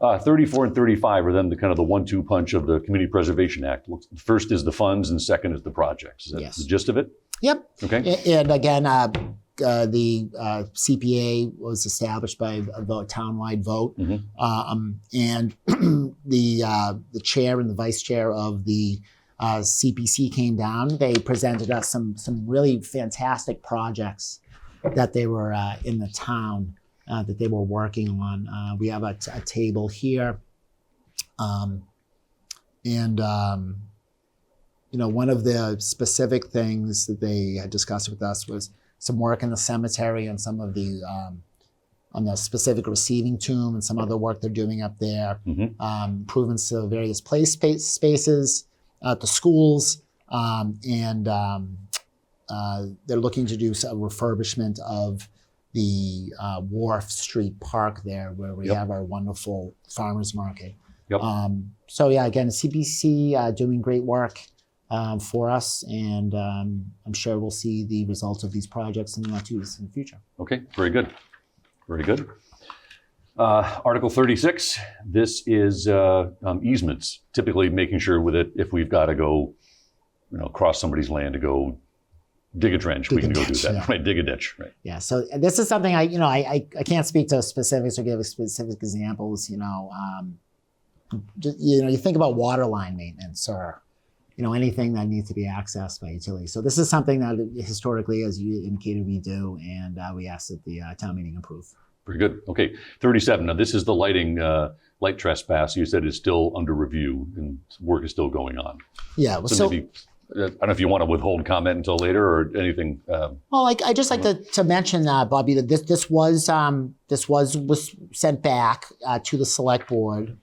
34 and 35 are then the kind of the 1-2 punch of the Community Preservation Act. First is the funds and second is the projects. Is that the gist of it? Yep. Okay. And again, the CPA was established by a townwide vote, and the chair and the vice chair of the CPC came down. They presented us some really fantastic projects that they were in the town that they were working on. We have a table here, and one of the specific things that they had discussed with us was some work in the cemetery and some of the on the specific receiving tomb and some other work they're doing up there. Improvements to various spaces at the schools, and they're looking to do a refurbishment of the Wharf Street Park there, where we have our wonderful farmers market. So yeah, again, CPC doing great work for us, and I'm sure we'll see the results of these projects in the not too distant future. Okay, very good. Very good. Article 36, this is easements, typically making sure with it, if we've got to go, cross somebody's land to go dig a trench, we can go do that, right? Dig a ditch, right? Yeah, so this is something I can't speak to specifics or give specific examples, you think about water line maintenance or, anything that needs to be accessed by utilities. So this is something that historically, as you indicated, we do, and we ask that the town meeting approve. Very good. Okay, 37. Now this is the light trespass. You said is still under review and work is still going on. Yeah. So maybe, I don't know if you want to withhold comment until later or anything. Well, I just like to mention, Bobby, that this was sent back to the select board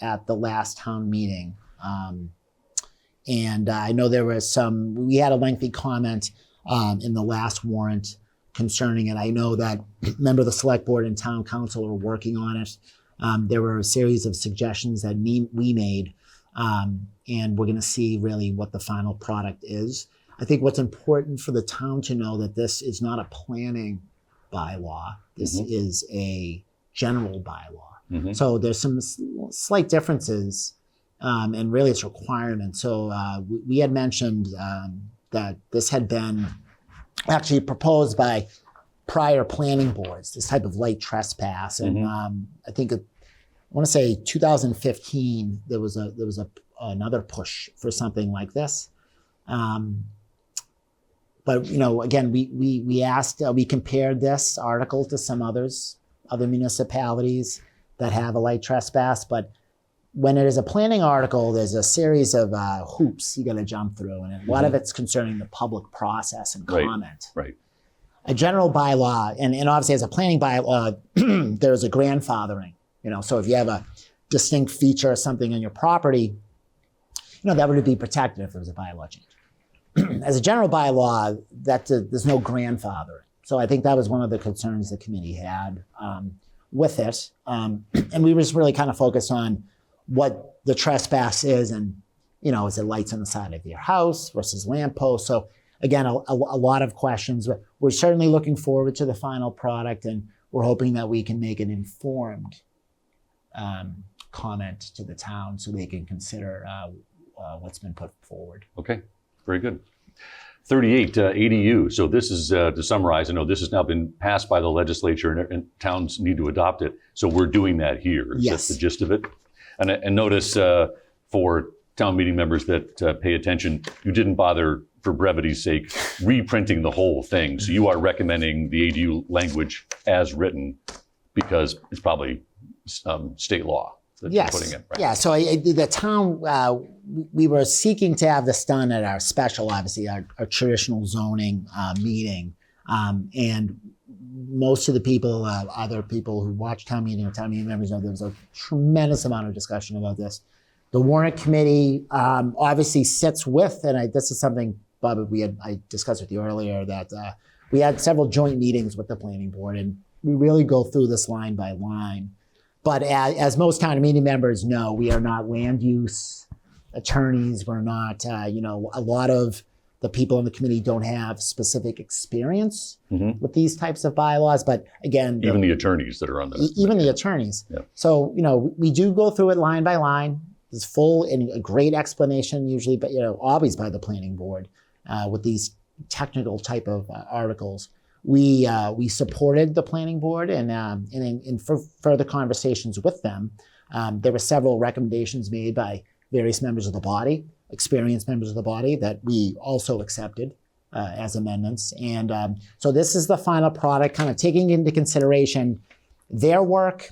at the last town meeting. And I know we had a lengthy comment in the last warrant concerning it. I know that a member of the select board and town council are working on it. There were a series of suggestions that we made, and we're going to see really what the final product is. I think what's important for the town to know that this is not a planning bylaw. This is a general bylaw. So there's some slight differences, and really it's requirements. So we had mentioned that this had been actually proposed by prior planning boards, this type of light trespass. And I think, I want to say 2015, there was another push for something like this. But again, we asked, we compared this article to some other municipalities that have a light trespass. But when it is a planning article, there's a series of hoops you got to jump through, and a lot of it's concerning the public process and comment. Right. A general bylaw, and obviously as a planning bylaw, there's a grandfathering. So if you have a distinct feature or something on your property, that would be protected if there was a bylaw change. As a general bylaw, there's no grandfather. So I think that was one of the concerns the committee had with it. And we were just really kind of focused on what the trespass is, and, is it lights on the side of your house versus lampposts? So again, a lot of questions. But we're certainly looking forward to the final product, and we're hoping that we can make an informed comment to the town so they can consider what's been put forward. Okay, very good. 38, ADU. So this is, to summarize, I know this has now been passed by the legislature, and towns need to adopt it. So we're doing that here. Is Yes. that the gist of it? And notice for town meeting members that pay attention, you didn't bother, for brevity's sake, reprinting the whole thing. So you are recommending the ADU language as written because it's probably state law that you're putting in, right? Yeah, so the town, we were seeking to have this done at our special, obviously, our traditional zoning meeting. And most of the people, other people who watch town meeting or town meeting members know there was a tremendous amount of discussion about this. The Warrant Committee obviously sits with, and this is something, Bob, I discussed with you earlier, that we had several joint meetings with the planning board, and we really go through this line by line. But as most town meeting members know, we are not land use attorneys. We're not, a lot of the people in the committee don't have specific experience with these types of bylaws. But again, Even the attorneys that are on the even the attorneys. Yeah. So, we do go through it line by line. There's full and a great explanation usually, but always by the planning board with these technical type of articles. We supported the planning board, and for further conversations with them, there were several recommendations made by various members of the body, experienced members of the body, that we also accepted as amendments. And so this is the final product, kind of taking into consideration their work,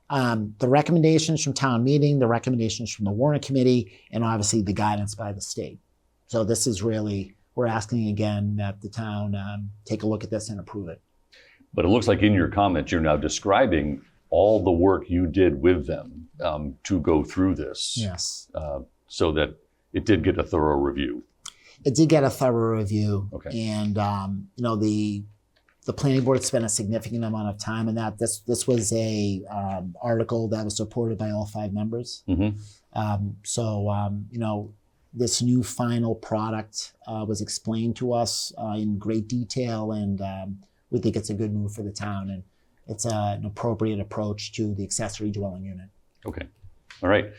the recommendations from town meeting, the recommendations from the Warrant Committee, and obviously the guidance by the state. So this is really, we're asking again that the town take a look at this and approve it. But it looks like in your comments, you're now describing all the work you did with them to go through this. Yes. So that it did get a thorough review. It did get a thorough review. Okay. And, the planning board spent a significant amount of time in that. This was a article that was supported by all 5 members. This new final product was explained to us in great detail, and we think it's a good move for the town, and it's an appropriate approach to the accessory dwelling unit. Okay. All right.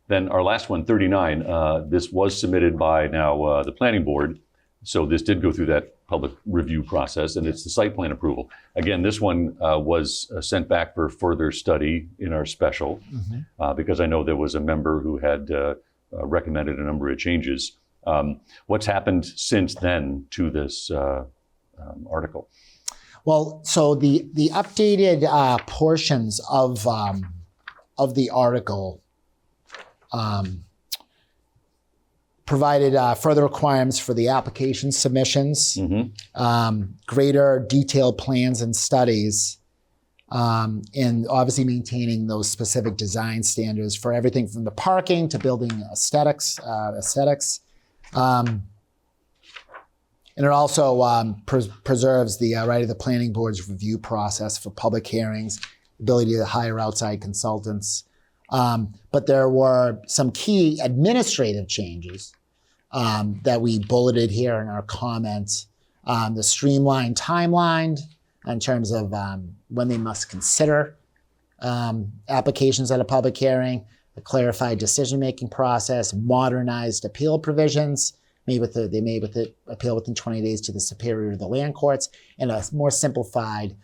Then our last one, 39, this was submitted by now the planning board. So this did go through that public review process, and it's the site plan approval. Again, this one was sent back for further study in our special because I know there was a member who had recommended a number of changes. What's happened since then to this article? Well, so the updated portions of the article provided further requirements for the application submissions, greater detailed plans and studies, and obviously maintaining those specific design standards for everything from the parking to building aesthetics. And it also preserves the right of the planning board's review process for public hearings, ability to hire outside consultants. But there were some key administrative changes that we bulleted here in our comments. The streamlined timeline in terms of when they must consider applications at a public hearing, a clarified decision-making process, modernized appeal provisions, they may with the appeal within 20 days to the Superior or the land courts, and a more simplified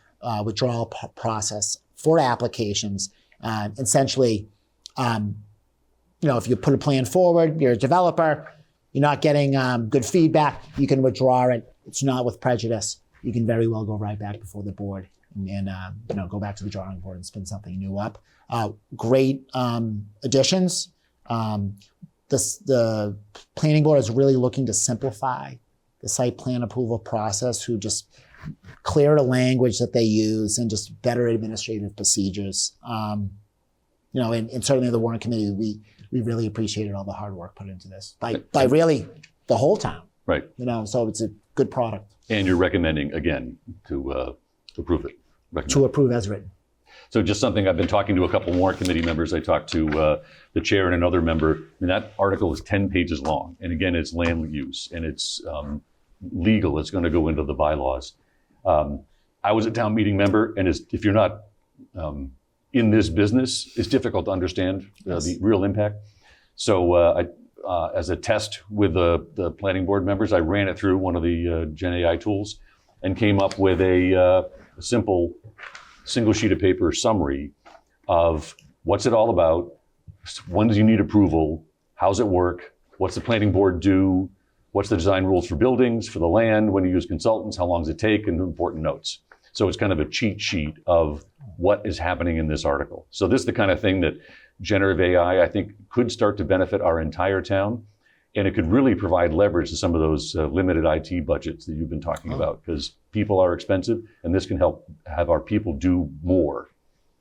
withdrawal process for applications. Essentially, if you put a plan forward, you're a developer, you're not getting good feedback, you can withdraw it. It's not with prejudice. You can very well go right back before the board and go back to the drawing board and spin something new up. Great additions. The planning board is really looking to simplify the site plan approval process through just clearer language that they use and just better administrative procedures. And certainly the Warrant Committee, we really appreciated all the hard work put into this by really the whole town. Right. So it's a good product. And you're recommending, again, to approve it. To approve as written. So just something I've been talking to a couple Warrant Committee members. I talked to the chair and another member. That article is 10 pages long. And again, it's land use and it's legal. It's going to go into the bylaws. I was a town meeting member, and if you're not in this business, it's difficult to understand the real impact. So as a test with the planning board members, I ran it through one of the Gen AI tools and came up with a simple single sheet of paper summary of what's it all about, when do you need approval, how's it work, what's the planning board do, what's the design rules for buildings, for the land, when you use consultants, how long does it take, and important notes. So it's kind of a cheat sheet of what is happening in this article. So this is the kind of thing that generative AI, I think, could start to benefit our entire town. And it could really provide leverage to some of those limited IT budgets that you've been talking about, because people are expensive, and this can help have our people do more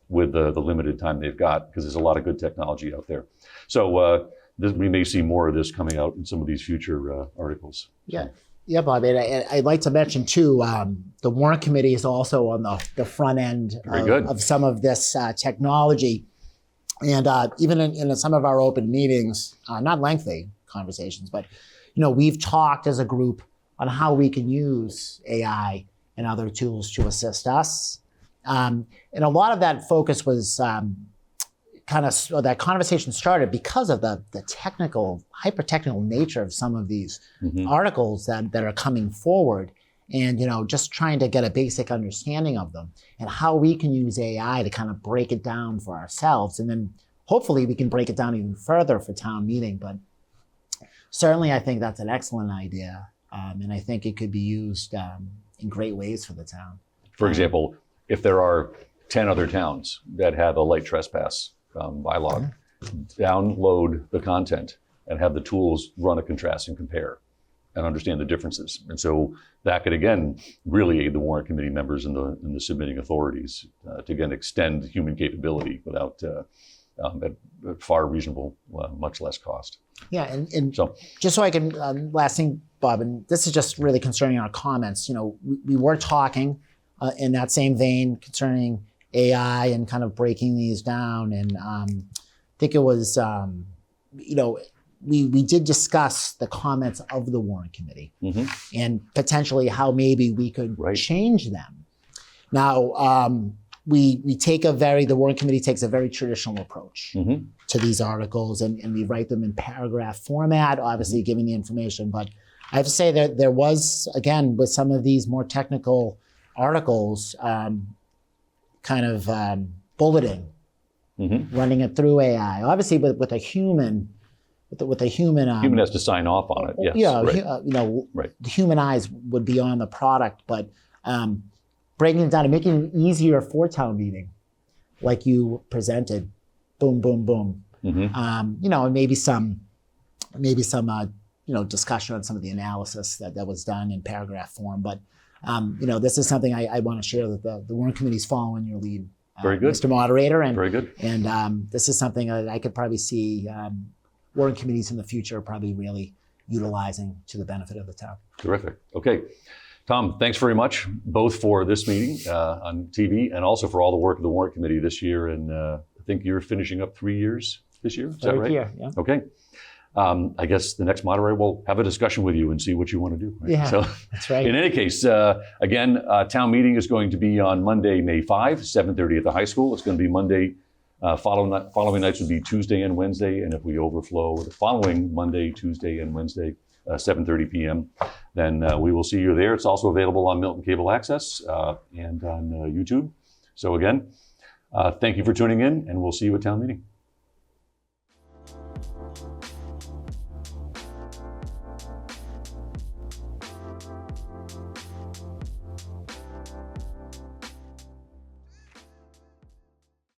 with the limited time they've got, because there's a lot of good technology out there. So we may see more of this coming out in some of these future articles. Yeah. Yeah, Bob, and I'd like to mention too, the Warrant Committee is also on the front end of some of this technology. And even in some of our open meetings, not lengthy conversations, but we've talked as a group on how we can use AI and other tools to assist us. And a lot of that focus was that conversation started because of the technical, hyper-technical nature of some of these articles that are coming forward, and just trying to get a basic understanding of them and how we can use AI to kind of break it down for ourselves. And then hopefully we can break it down even further for town meeting. But certainly I think that's an excellent idea. And I think it could be used in great ways for the town. For example, if there are 10 other towns that have a light trespass bylaw, download the content and have the tools run a contrast and compare and understand the differences. And so that could, again, really aid the Warrant Committee members and the submitting authorities to, again, extend human capability without at far reasonable, much less cost. Yeah, and so, just so I can, last thing, Bob, and this is just really concerning our comments. We were talking in that same vein concerning AI and kind of breaking these down. And I think it was, we did discuss the comments of the Warrant Committee and potentially how maybe we could change them. Now, the Warrant Committee takes a very traditional approach to these articles, and we write them in paragraph format, obviously giving the information. But I have to say that there was, again, with some of these more technical articles, kind of bulleting, running it through AI. Obviously, with a human, human has to sign off on it. Yes. The human eyes would be on the product, but breaking it down and making it easier for town meeting, like you presented, boom, boom, boom. And maybe some discussion on some of the analysis that was done in paragraph form. But this is something I want to share that the Warrant Committee is following your lead, Very good. Mr. Moderator. And, Very good. And this is something that I could probably see Warrant Committees in the future probably really utilizing to the benefit of the town. Terrific. Okay. Tom, thanks very much, both for this meeting on TV and also for all the work of the Warrant Committee this year. And I think you're finishing up 3 years this year. Is that right? Yeah. Okay. I guess the next moderator will have a discussion with you and see what you want to do. Right? Yeah, So, that's right. in any case, again, town meeting is going to be on Monday, May 5, 7:30 at the high school. It's going to be Monday. Following nights would be Tuesday and Wednesday, and if we overflow the following Monday, Tuesday, and Wednesday, 7:30 p.m., then we will see you there. It's also available on Milton Cable Access and on YouTube. So again, thank you for tuning in, and we'll see you at town meeting.